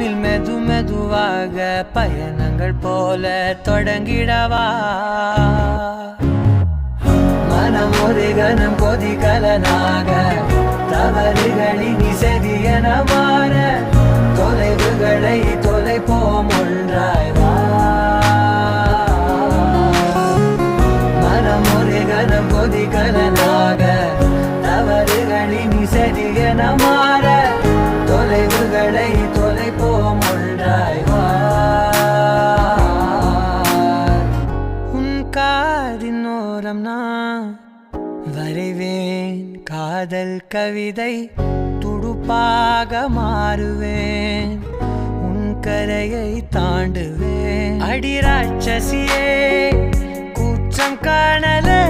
நம்மில் மெது மெதுவாக பயணங்கள் போல தொடங்கிடவா மனம் ஒரு கணம் கொதிகலனாக தவறுகளின் இசையென மாற தொலைவுகளை தொலைப்போம் ஒன்றாய் வா மனம் ஒரு கணம் கொதிகலனாக தவறுகளின் இசையென மாற தொலைவுகளை தொலைப்போம் ஒன்றாய் வா உன் காதின் ஓரம் நான் வரைவேன் காதல் கவிதை துடுப்பாக மாறுவேன் உன் கரையை தாண்டுவேன் அடி ராட்சசியே கூச்சம் காணலே